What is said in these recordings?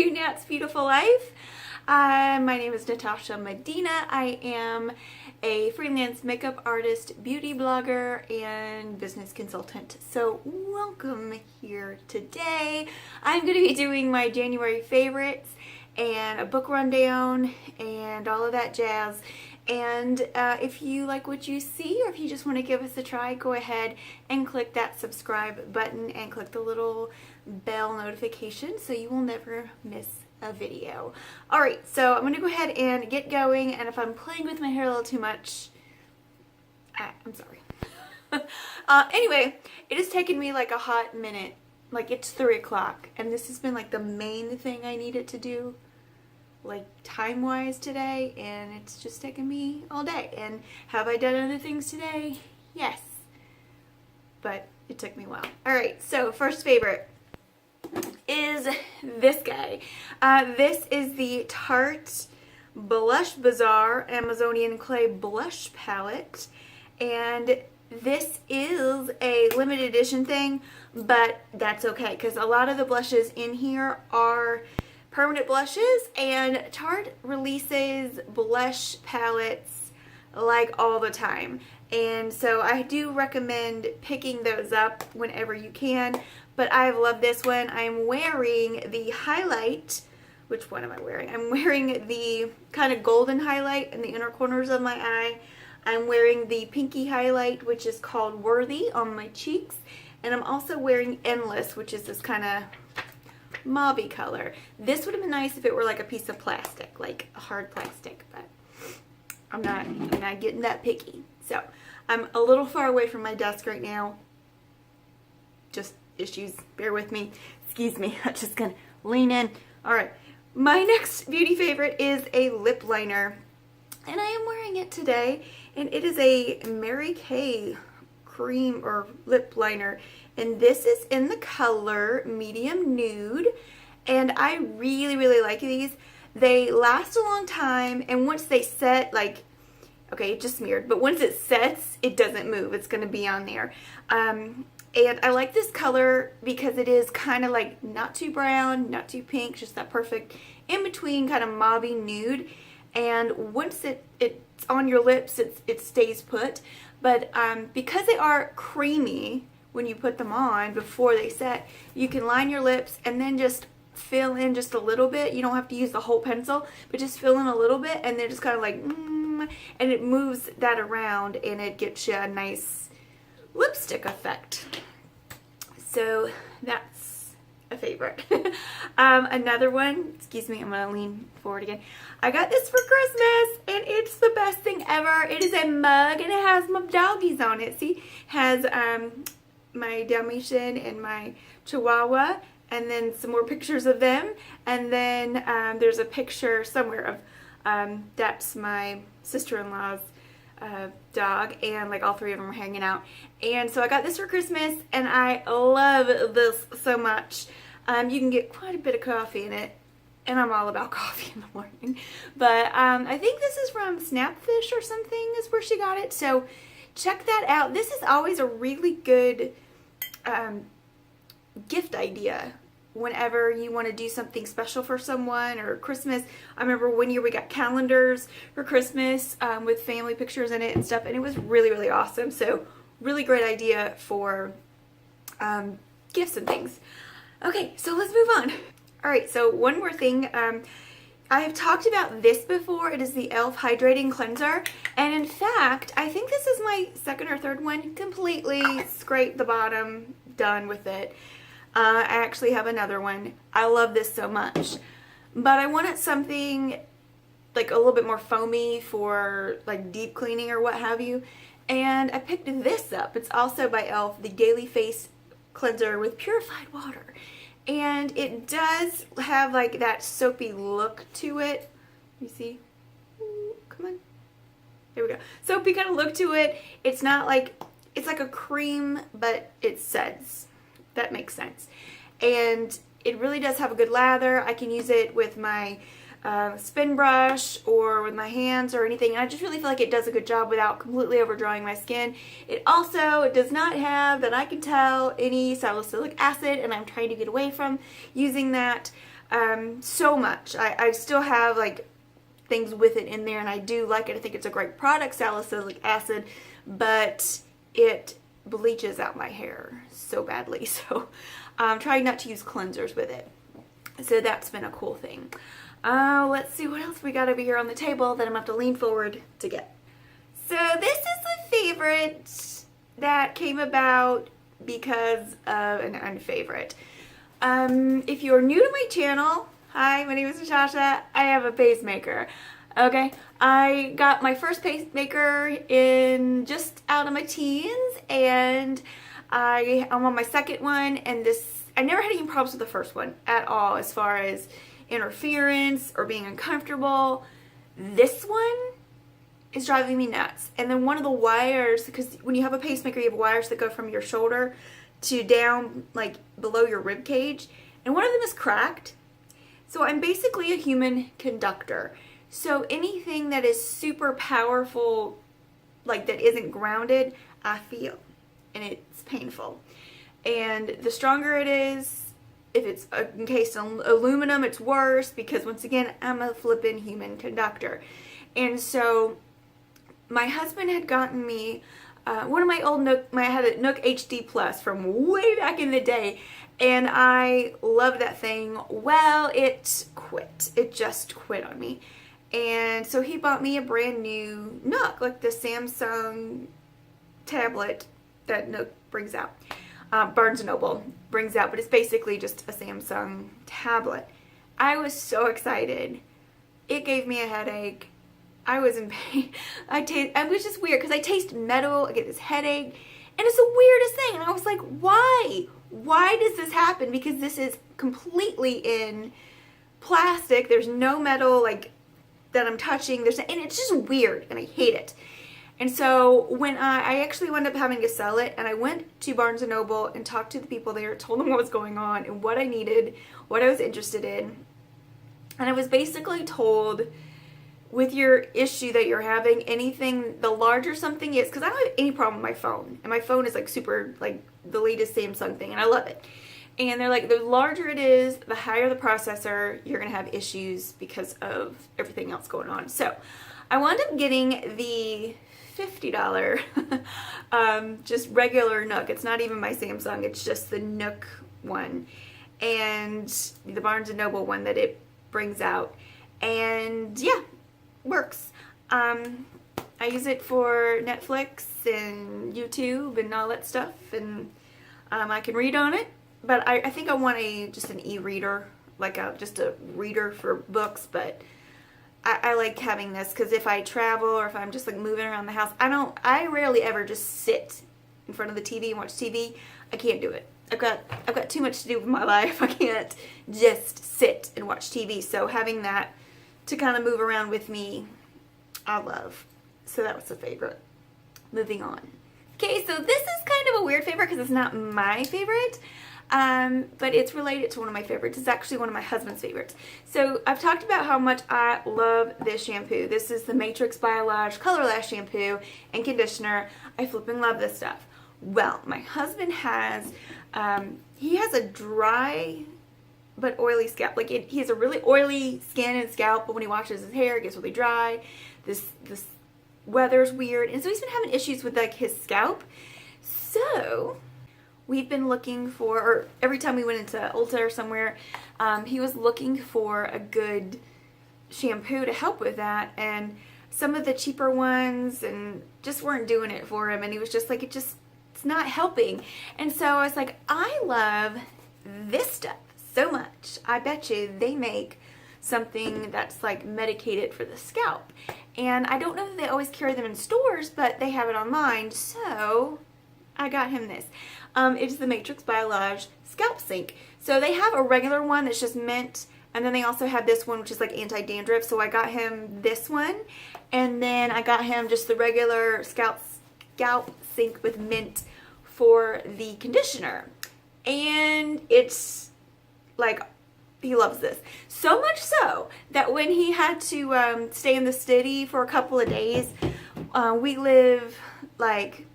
to Nat's Beautiful Life. My name is Natasha Medina. I am a freelance makeup artist, beauty blogger, and business consultant. So welcome here today. I'm going to be doing my January favorites and a book rundown and all of that jazz. And if you like what you see, or if you just want to give us a try, go ahead and click that subscribe button and click the little bell notification so you will never miss a video. Alright, so I'm going to go ahead and get going, and if I'm playing with my hair a little too much, I'm sorry. Anyway, it has taken me like a hot minute. Like, it's 3 o'clock, and this has been like the main thing I needed to do, like time-wise today, and it's just taken me all day. And have I done other things today? Yes, but it took me a while. Alright, so first favorite is this guy. This is the Tarte Blush Bazaar Amazonian Clay Blush Palette, and this is a limited edition thing, but that's okay because a lot of the blushes in here are permanent blushes, and Tarte releases blush palettes like all the time, and so I do recommend picking those up whenever you can. But I've loved this one. I'm wearing the highlight. Which one am I wearing? I'm wearing the kind of golden highlight in the inner corners of my eye. I'm wearing the pinky highlight, which is called Worthy, on my cheeks, and I'm also wearing Endless, which is this kind of mauvey color. This would have been nice if it were like a piece of plastic, like a hard plastic, but I'm not getting that picky. So I'm a little far away from my desk right now. Just issues, bear with me. Excuse me, I'm just gonna lean in. All right, my next beauty favorite is a lip liner, and I am wearing it today, and it is a Mary Kay cream or lip liner, and this is in the color medium nude, and I really like these. They last a long time, and once they set, like, okay, it just smeared, but once it sets, it doesn't move. It's going to be on there. And I like this color because it is kind of like not too brown, not too pink, just that perfect in between kind of mauvey nude. And once it's on your lips, it stays put. But because they are creamy when you put them on before they set, you can line your lips and then just fill in just a little bit. You don't have to use the whole pencil, but just fill in a little bit, and they're just kind of like, and it moves that around, and it gets you a nice lipstick effect. So that's a favorite. Another one, excuse me, I'm gonna lean forward again. I got this for Christmas, and it's the best thing ever. It is a mug, and it has my doggies on it. See, has my Dalmatian and my Chihuahua, and then some more pictures of them, and then there's a picture somewhere of that's my sister-in-law's dog, and like all three of them are hanging out. And so I got this for Christmas, and I love this so much. You can get quite a bit of coffee in it, and I'm all about coffee in the morning. But I think this is from Snapfish or something is where she got it, so check that out. This is always a really good gift idea whenever you want to do something special for someone, or Christmas. I remember one year we got calendars for Christmas with family pictures in it and stuff, and it was really awesome. So really great idea for gifts and things. Okay, so let's move on. Alright, so one more thing. I have talked about this before. It is the e.l.f. Hydrating Cleanser, and in fact, I think this is my second or third one. Completely scraped the bottom, done with it. I actually have another one. I love this so much, but I wanted something like a little bit more foamy for like deep cleaning or what have you, and I picked this up. It's also by e.l.f. the Daily Face Cleanser with purified water, and it does have like that soapy look to it. You see? Ooh, come on. There we go. Soapy kind of look to it. It's not like, it's like a cream, but it suds. That makes sense. And it really does have a good lather. I can use it with my spin brush or with my hands or anything. And I just really feel like it does a good job without completely overdrawing my skin. It also does not have, that I can tell, any salicylic acid, and I'm trying to get away from using that. so much. I still have like things with it in there, and I do like it. I think it's a great product, salicylic acid, but it bleaches out my hair so badly. So I'm trying not to use cleansers with it. So that's been a cool thing. Let's see what else we got over here on the table that I'm going to have to lean forward to get. So this is a favorite that came about because of an unfavorite. If you're new to my channel, hi, my name is Natasha. I have a pacemaker. Okay, I got my first pacemaker in just out of my teens, and I'm on my second one, and I never had any problems with the first one at all as far as interference or being uncomfortable. This one is driving me nuts. And then one of the wires, because when you have a pacemaker, you have wires that go from your shoulder to down like below your rib cage, and one of them is cracked. So I'm basically a human conductor. So anything that is super powerful, like that isn't grounded, I feel, and it's painful. And the stronger it is, if it's encased in aluminum, it's worse, because once again, I'm a flippin' human conductor. And so my husband had gotten me one of my old Nook, I had a Nook HD Plus from way back in the day, and I loved that thing. Well, it quit. It just quit on me. And so he bought me a brand new Nook, like the Samsung tablet that Nook brings out. Barnes & Noble brings out, but it's basically just a Samsung tablet. I was so excited. It gave me a headache. I was in pain. It was just weird because I taste metal, I get this headache, and it's the weirdest thing. And I was like, why? Why does this happen? Because this is completely in plastic. There's no metal like that I'm touching. And it's just weird, and I hate it. And so when I actually wound up having to sell it, and I went to Barnes & Noble and talked to the people there, told them what was going on and what I needed, what I was interested in. And I was basically told, with your issue that you're having, anything, the larger something is, because I don't have any problem with my phone. And my phone is like super, like the latest Samsung thing, and I love it. And they're like, the larger it is, the higher the processor, you're going to have issues because of everything else going on. So I wound up getting the $50 just regular Nook. It's not even my Samsung, it's just the Nook one, and the Barnes & Noble one that it brings out. And yeah, works. I use it for Netflix and YouTube and all that stuff, and I can read on it. But I think I want just an e-reader, like just a reader for books. But I like having this because if I travel or if I'm just like moving around the house, I rarely ever just sit in front of the TV and watch TV. I can't do it. I've got too much to do with my life. I can't just sit and watch TV. So having that to kind of move around with me, I love. So that was a favorite. Moving on. Okay, so this is kind of a weird favorite because it's not my favorite. But it's related to one of my favorites. It's actually one of my husband's favorites. So I've talked about how much I love this shampoo. This is the Matrix Biolage Color Lash Shampoo and Conditioner. I flipping love this stuff. Well, my husband has, he has a dry but oily scalp. Like he has a really oily skin and scalp, but when he washes his hair, it gets really dry. This weather's weird. And so he's been having issues with like his scalp. So we've been looking for, or every time we went into Ulta or somewhere, he was looking for a good shampoo to help with that, and some of the cheaper ones and just weren't doing it for him, and he was just like, it's not helping. And so I was like, I love this stuff so much. I bet you they make something that's like medicated for the scalp. And I don't know that they always carry them in stores, but they have it online, so I got him this. It's the Matrix Biolage Scalp Sync. So they have a regular one that's just mint, and then they also have this one which is like anti-dandruff. So I got him this one, and then I got him just the regular Scalp Sync with mint for the conditioner. And it's like, he loves this. So much so that when he had to stay in the city for a couple of days, we live like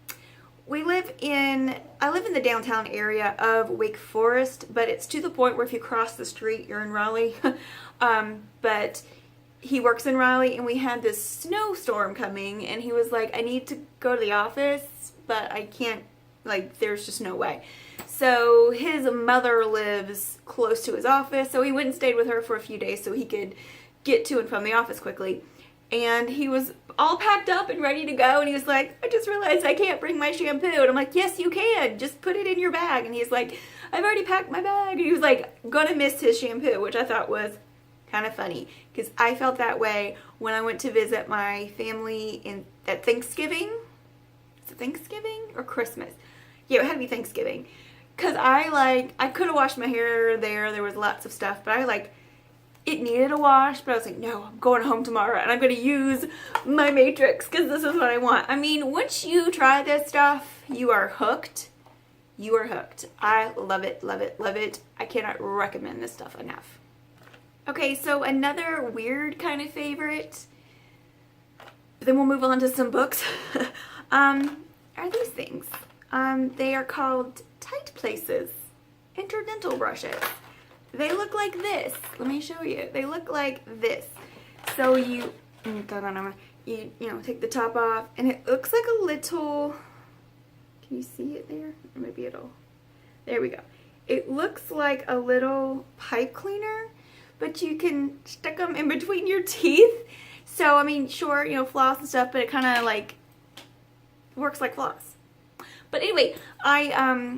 I live in the downtown area of Wake Forest, but it's to the point where if you cross the street, you're in Raleigh. But he works in Raleigh, and we had this snowstorm coming, and he was like, I need to go to the office, but I can't, like, there's just no way. So his mother lives close to his office, so he went and stayed with her for a few days so he could get to and from the office quickly. And he was all packed up and ready to go, and he was like, I just realized I can't bring my shampoo. And I'm like, yes, you can. Just put it in your bag. And he's like, I've already packed my bag. And he was like, gonna miss his shampoo, which I thought was kind of funny, because I felt that way when I went to visit my family at Thanksgiving. Is it Thanksgiving or Christmas? Yeah, it had to be Thanksgiving. Because I could have washed my hair there was lots of stuff, but it needed a wash, but I was like, no, I'm going home tomorrow, and I'm going to use my Matrix, because this is what I want. I mean, once you try this stuff, you are hooked. You are hooked. I love it, love it, love it. I cannot recommend this stuff enough. Okay, so another weird kind of favorite, but then we'll move on to some books, are these things. They are called Tight Places interdental brushes. They look like this. Let me show you. They look like this. So you take the top off, and it looks like a little, can you see it there? Maybe there we go. It looks like a little pipe cleaner, but you can stick them in between your teeth. So, I mean, sure, floss and stuff, but it kind of like works like floss. But anyway, I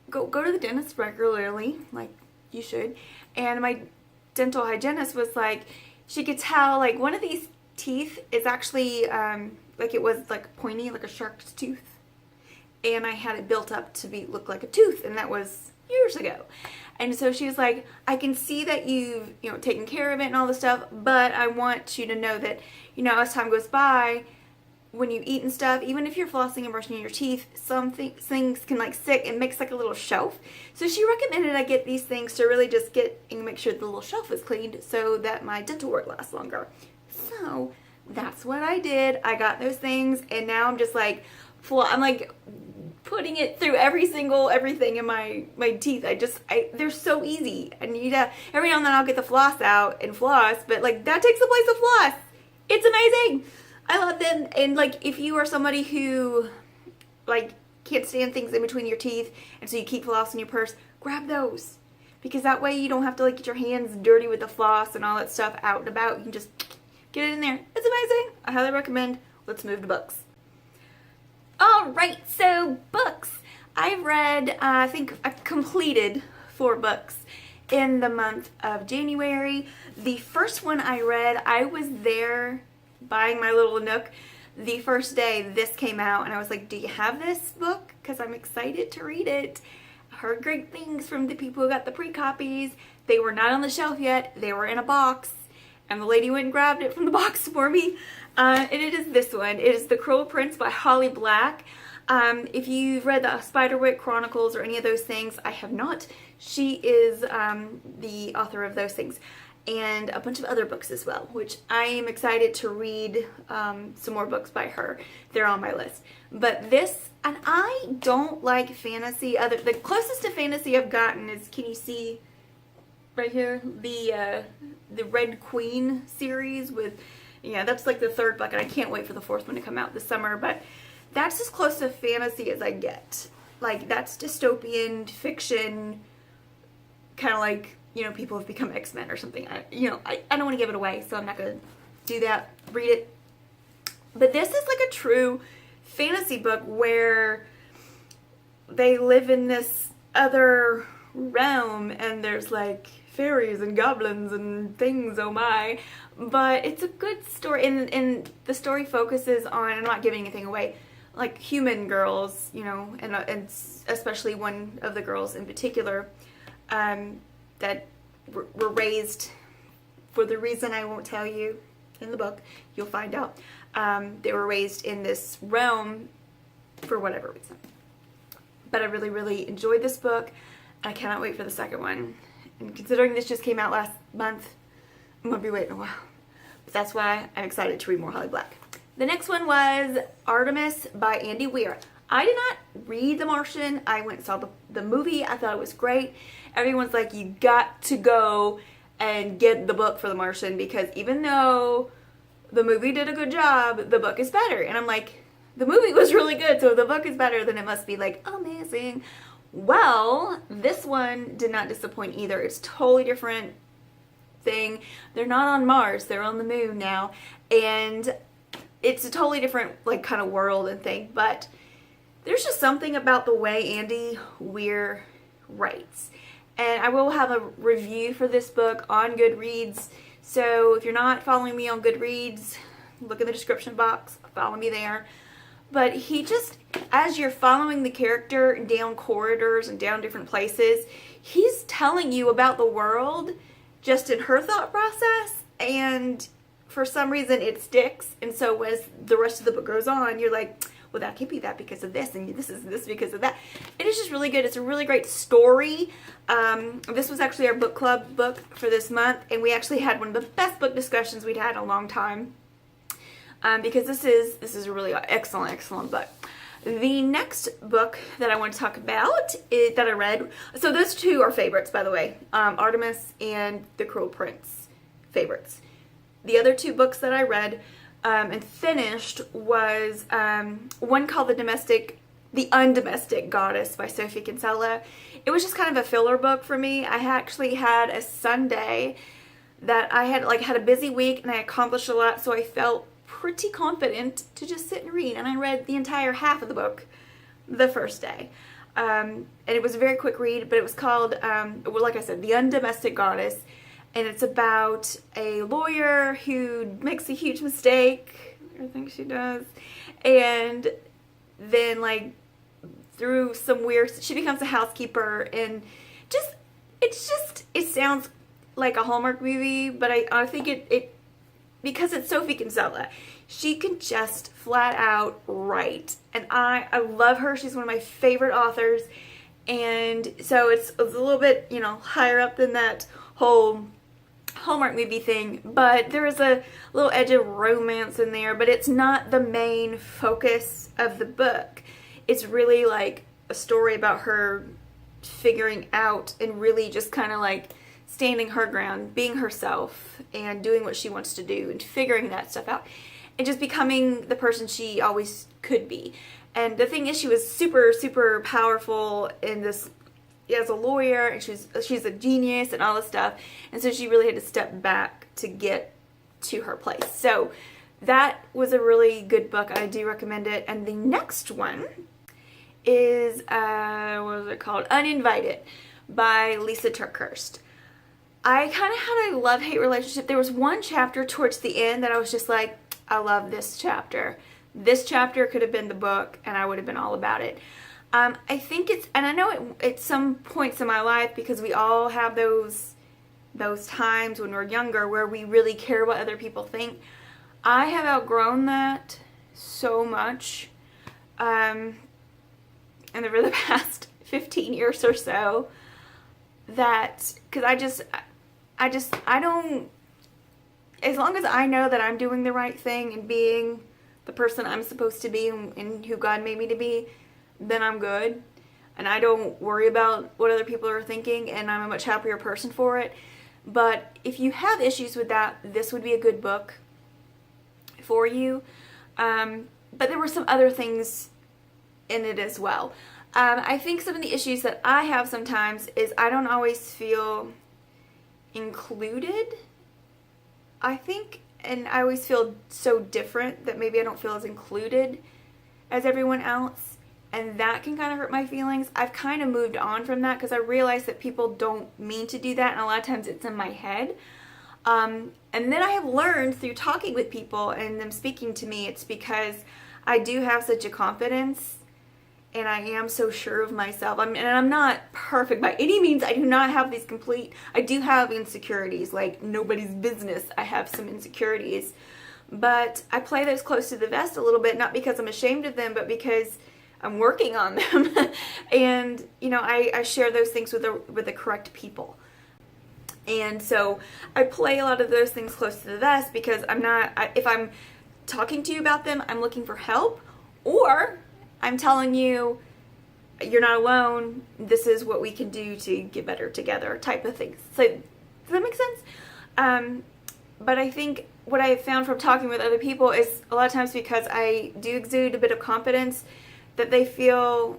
go to the dentist regularly, like you should, and my dental hygienist was like, she could tell like one of these teeth is actually like it was like pointy, like a shark's tooth, and I had it built up to look like a tooth, and that was years ago. And so she was like, I can see that you've taken care of it and all this stuff, but I want you to know that as time goes by, when you eat and stuff, even if you're flossing and brushing your teeth, some things can like stick and makes like a little shelf. So she recommended I get these things to really just get and make sure the little shelf is cleaned so that my dental work lasts longer. So that's what I did. I got those things, and now I'm just like, I'm like putting it through everything in my teeth. They're so easy. I need to, every now and then I'll get the floss out and floss, but like that takes the place of floss. It's amazing. I love them. And like, if you are somebody who like can't stand things in between your teeth, and so you keep floss in your purse, grab those, because that way you don't have to like get your hands dirty with the floss and all that stuff out and about. You can just get it in there. It's amazing. I highly recommend. Let's move to books. All right, so books. I've read, I think I completed 4 books in the month of January. The first one I read, I was there buying my little Nook the first day this came out, and I was like, do you have this book? Because I'm excited to read it. I heard great things from the people who got the pre-copies. They were not on the shelf yet. They were in a box, and the lady went and grabbed it from the box for me. And it is this one. It is The Cruel Prince by Holly Black. If you've read the Spiderwick Chronicles or any of those things, I have not. She is the author of those things, and a bunch of other books as well, which I am excited to read some more books by her. They're on my list. But this, and I don't like fantasy. The closest to fantasy I've gotten is, can you see right here, the Red Queen series with, that's like the 3rd book, and I can't wait for the 4th one to come out this summer, but that's as close to fantasy as I get. Like, that's dystopian fiction, kind of like, people have become X-Men or something. I don't want to give it away, so I'm not going to do that. Read it. But this is like a true fantasy book where they live in this other realm, and there's like fairies and goblins and things, oh my. But it's a good story, and the story focuses on, I'm not giving anything away, like human girls, and especially one of the girls in particular, that were raised for the reason I won't tell you in the book. You'll find out. They were raised in this realm for whatever reason. But I really, really enjoyed this book. I cannot wait for the second one. And considering this just came out last month, I'm going to be waiting a while. But that's why I'm excited to read more Holly Black. The next one was Artemis by Andy Weir. I did not read The Martian. I went and saw the movie. I thought it was great. Everyone's like, you got to go and get the book for The Martian, because even though the movie did a good job, the book is better. And I'm like, the movie was really good, so if the book is better, then it must be like amazing. Well, this one did not disappoint either. It's totally different thing. They're not on Mars, they're on the moon now, and it's a totally different like kind of world and thing, but there's just something about the way Andy Weir writes. And I will have a review for this book on Goodreads, so if you're not following me on Goodreads, look in the description box, follow me there. But he just, as you're following the character down corridors and down different places, he's telling you about the world just in her thought process, and for some reason it sticks. And so as the rest of the book goes on, you're like, well, that can't be that because of this, and this is this because of that. It is just really good. It's a really great story. This was actually our book club book for this month, and we actually had one of the best book discussions we'd had in a long time, because this is a really excellent book. The next book that I want to talk about that I read, so those two are favorites, by the way, Artemis and The Cruel Prince, favorites. The other two books that I read and finished was one called The Undomestic Goddess by Sophie Kinsella. It was just kind of a filler book for me. I actually had a Sunday that I had a busy week and I accomplished a lot, so I felt pretty confident to just sit and read, and I read the entire half of the book the first day. And it was a very quick read, but it was called, well, like I said, The Undomestic Goddess, and it's about a lawyer who makes a huge mistake, I think she does, and then like through some weird, she becomes a housekeeper, and it sounds like a Hallmark movie, but I think it because it's Sophie Kinsella, she can just flat out write. And I love her. She's one of my favorite authors. And so it's a little bit, higher up than that whole Hallmark movie thing. But there is a little edge of romance in there. But it's not the main focus of the book. It's really like a story about her figuring out and really just kind of like standing her ground, being herself, and doing what she wants to do, and figuring that stuff out, and just becoming the person she always could be. And the thing is, she was super, super powerful in this as a lawyer, and she's a genius and all this stuff, and so she really had to step back to get to her place. So that was a really good book. I do recommend it. And the next one is, what was it called? Uninvited by Lysa Teukeurst. I kind of had a love-hate relationship. There was one chapter towards the end that I was just like, I love this chapter. This chapter could have been the book, and I would have been all about it. I think it's, and I know at some points in my life, because we all have those times when we're younger where we really care what other people think. I have outgrown that so much. And over the past 15 years or so, that, because I don't, as long as I know that I'm doing the right thing and being the person I'm supposed to be and who God made me to be, then I'm good. And I don't worry about what other people are thinking, and I'm a much happier person for it. But if you have issues with that, this would be a good book for you. But there were some other things in it as well. I think some of the issues that I have sometimes is I don't always feel included, I think, and I always feel so different that maybe I don't feel as included as everyone else, and that can kind of hurt my feelings. I've kind of moved on from that because I realize that people don't mean to do that, and a lot of times it's in my head. And then I have learned through talking with people and them speaking to me, it's because I do have such a confidence and I am so sure of myself. And I'm not perfect by any means. I do not have these I do have insecurities, like nobody's business. I have some insecurities. But I play those close to the vest a little bit, not because I'm ashamed of them, but because I'm working on them. And, I share those things with the correct people. And so I play a lot of those things close to the vest because if I'm talking to you about them, I'm looking for help, or I'm telling you, you're not alone. This is what we can do to get better together type of thing. So, does that make sense? But I think what I have found from talking with other people is a lot of times because I do exude a bit of confidence that they feel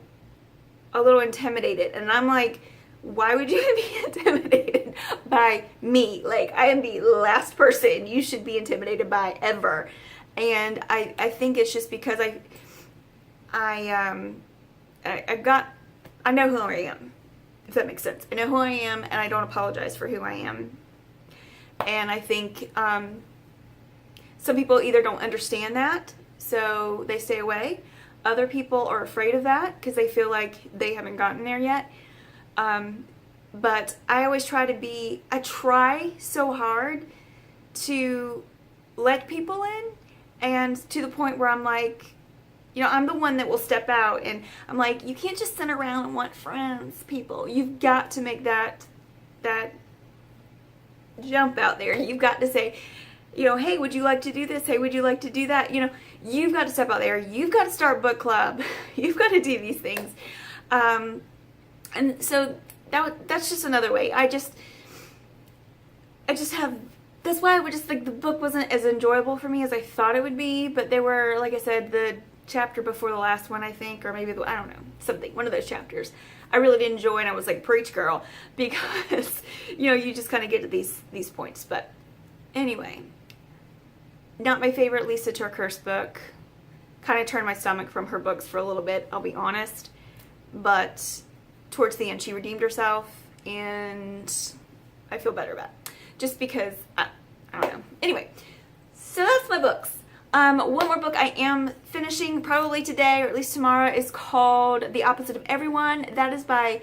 a little intimidated. And I'm like, why would you be intimidated by me? Like, I am the last person you should be intimidated by ever. And I think it's just because I know who I am, if that makes sense. I know who I am, and I don't apologize for who I am. And I think some people either don't understand that, so they stay away. Other people are afraid of that because they feel like they haven't gotten there yet. But I always I try so hard to let people in, and to the point where I'm like, you know, I'm the one that will step out, and I'm like, you can't just sit around and want friends, people. You've got to make that jump out there. You've got to say, you know, hey, would you like to do this? Hey, would you like to do that? You know, you've got to step out there. You've got to start book club. You've got to do these things. And so that's just another way. I just have, that's why I would just, like, the book wasn't as enjoyable for me as I thought it would be, but there were, like I said, the chapter before the last one, I think, or maybe, I don't know, one of those chapters I really did enjoy, and I was like, preach, girl, because, you know, you just kind of get to these points. But anyway, not my favorite Lysa Teukeurst book. Kind of turned my stomach from her books for a little bit, I'll be honest, but towards the end she redeemed herself, and I feel better about it, just because, I don't know. Anyway, so that's my books. One more book I am finishing probably today, or at least tomorrow, is called The Opposite of Everyone. That is by,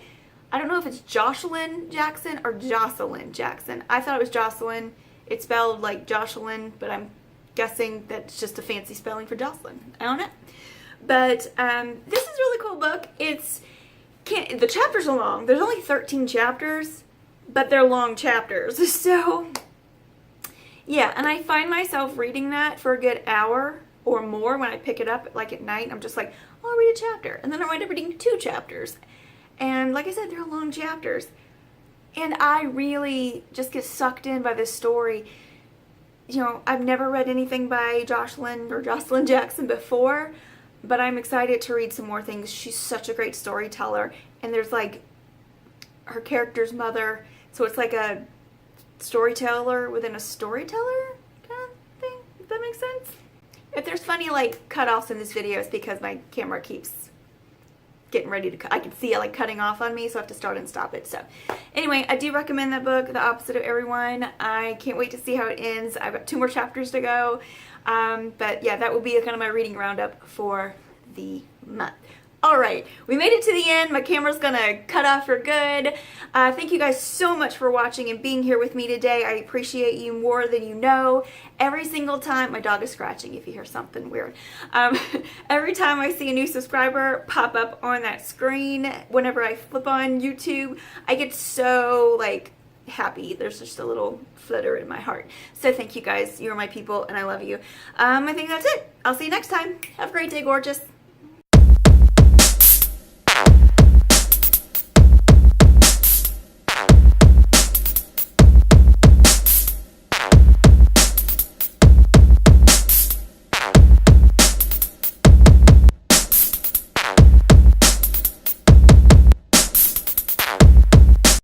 I don't know if it's Joshilyn Jackson or Jocelyn Jackson. I thought it was Jocelyn. It's spelled like Joshilyn, but I'm guessing that's just a fancy spelling for Jocelyn. I don't know. But this is a really cool book. The chapters are long. There's only 13 chapters, but they're long chapters. So yeah, and I find myself reading that for a good hour or more when I pick it up, like at night. I'm just like, oh, I'll read a chapter. And then I wind up reading 2 chapters. And like I said, they're long chapters. And I really just get sucked in by this story. You know, I've never read anything by Joshilyn or Jocelyn Jackson before, but I'm excited to read some more things. She's such a great storyteller. And there's like her character's mother. So it's like a storyteller within a storyteller kind of thing, if that makes sense. If there's funny like cut-offs in this video, it's because my camera keeps getting ready to cut. I can see it like cutting off on me, so I have to start and stop it. So anyway, I do recommend that book, The Opposite of Everyone. I can't wait to see how it ends. I've got 2 more chapters to go. But yeah, that will be kind of my reading roundup for the month. Alright, we made it to the end. My camera's gonna cut off for good. Thank you guys so much for watching and being here with me today. I appreciate you more than you know. Every single time, my dog is scratching if you hear something weird. Every time I see a new subscriber pop up on that screen, whenever I flip on YouTube, I get so like happy. There's just a little flutter in my heart. So thank you guys. You're my people and I love you. I think that's it. I'll see you next time. Have a great day, gorgeous.